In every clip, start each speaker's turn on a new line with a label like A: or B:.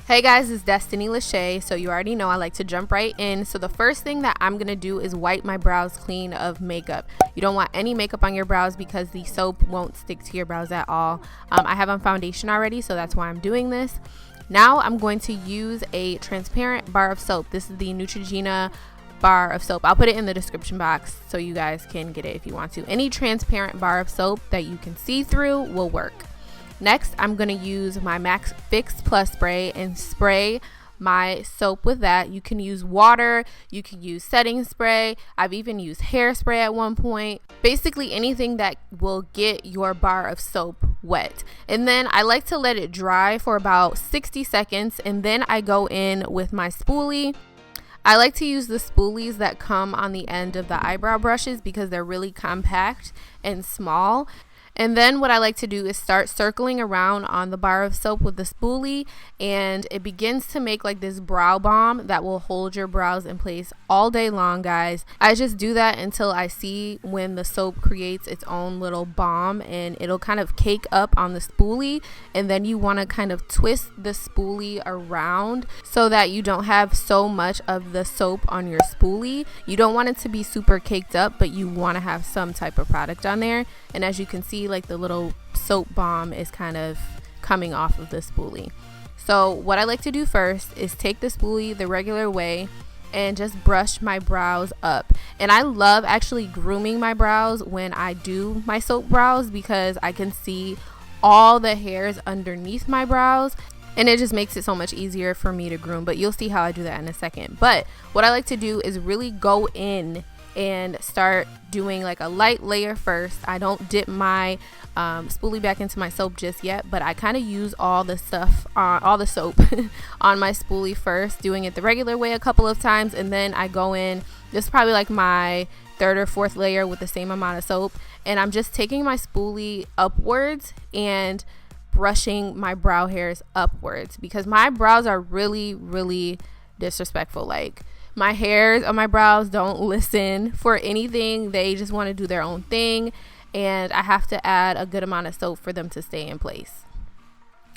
A: Hey guys, it's DestinyLashae. So you already know I like to jump right in. So the first thing that I'm going to do is wipe my brows clean of makeup. You don't want any makeup on your brows because the soap won't stick to your brows at all. I have on foundation already, so that's why I'm doing this. Now I'm going to use a transparent bar of soap. This is the Neutrogena bar of soap. I'll put it in the description box so you guys can get it if you want to. Any transparent bar of soap that you can see through will work. Next, I'm going to use my Max Fix Plus spray and spray my soap with that. You can use water, you can use setting spray. I've even used hairspray at one point. Basically anything that will get your bar of soap wet. And then I like to let it dry for about 60 seconds and then I go in with my spoolie. I like to use the spoolies that come on the end of the eyebrow brushes because they're really compact and small. And then what I like to do is start circling around on the bar of soap with the spoolie, and it begins to make like this brow balm that will hold your brows in place all day long, guys. I just do that until I see when the soap creates its own little balm and it'll kind of cake up on the spoolie, and then you want to kind of twist the spoolie around so that you don't have so much of the soap on your spoolie. You don't want it to be super caked up, but you want to have some type of product on there. And as you can see, like the little soap balm is kind of coming off of the spoolie. So what I like to do first is take the spoolie the regular way and just brush my brows up. And I love actually grooming my brows when I do my soap brows because I can see all the hairs underneath my brows and it just makes it so much easier for me to groom. But you'll see how I do that in a second. But what I like to do is really go in and start doing like a light layer first. I don't dip my spoolie back into my soap just yet, but I kind of use all the stuff, all the soap on my spoolie first, doing it the regular way a couple of times, and then I go in. This is probably like my third or fourth layer with the same amount of soap, and I'm just taking my spoolie upwards and brushing my brow hairs upwards because my brows are really disrespectful. Like, my hairs on my brows don't listen for anything. They just want to do their own thing, and I have to add a good amount of soap for them to stay in place.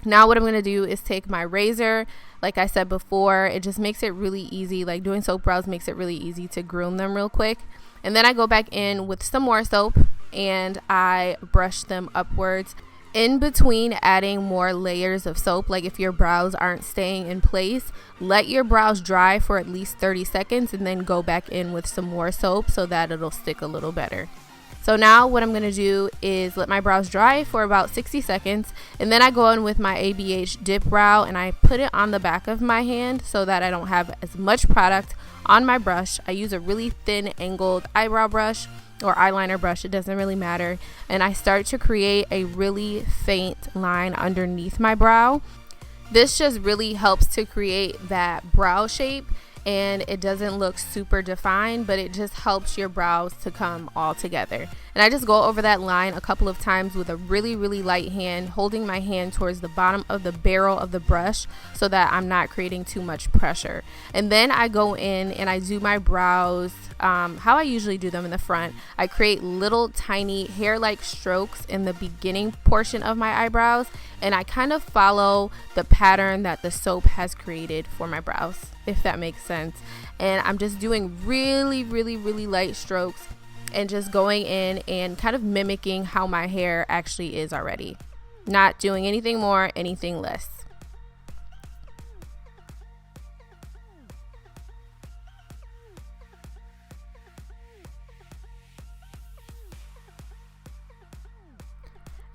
A: Now what I'm going to do is take my razor. Like I said before, it just makes it really easy. Like, doing soap brows makes it really easy to groom them real quick. And then I go back in with some more soap and I brush them upwards. In between adding more layers of soap, like if your brows aren't staying in place, let your brows dry for at least 30 seconds and then go back in with some more soap so that it'll stick a little better. So now what I'm going to do is let my brows dry for about 60 seconds and then I go in with my ABH dip brow and I put it on the back of my hand so that I don't have as much product on my brush. I use a really thin angled eyebrow brush or eyeliner brush, it doesn't really matter, and I start to create a really faint line underneath my brow. This just really helps to create that brow shape, and it doesn't look super defined, but it just helps your brows to come all together. And I just go over that line a couple of times with a really light hand, holding my hand towards the bottom of the barrel of the brush so that I'm not creating too much pressure. And then I go in and I do my brows how I usually do them in the front. I create little tiny hair-like strokes in the beginning portion of my eyebrows, and I kind of follow the pattern that the soap has created for my brows, if that makes sense. And I'm just doing really light strokes and just going in and kind of mimicking how my hair actually is already. Not doing anything more, anything less.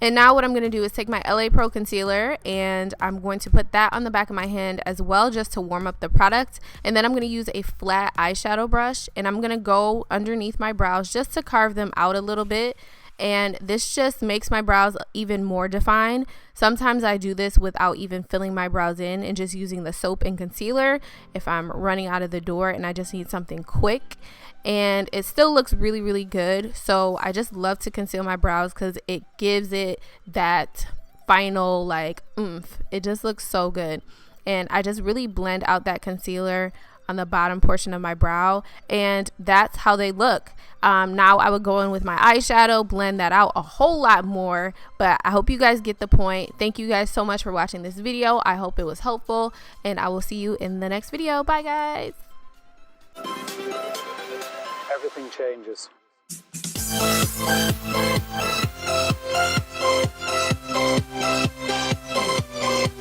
A: And now what I'm going to do is take my LA Pro concealer and I'm going to put that on the back of my hand as well, just to warm up the product. And then I'm going to use a flat eyeshadow brush and I'm going to go underneath my brows just to carve them out a little bit. And this just makes my brows even more defined. Sometimes I do this without even filling my brows in and just using the soap and concealer if I'm running out of the door and I just need something quick. And it still looks really good. So I just love to conceal my brows because it gives it that final like oomph. It just looks so good. And I just really blend out that concealer on the bottom portion of my brow, and that's how they look. Now I would go in with my eyeshadow, blend that out a whole lot more, but I hope you guys get the point. Thank you guys so much for watching this video. I hope it was helpful, and I will see you in the next video. Bye guys.
B: Everything changes.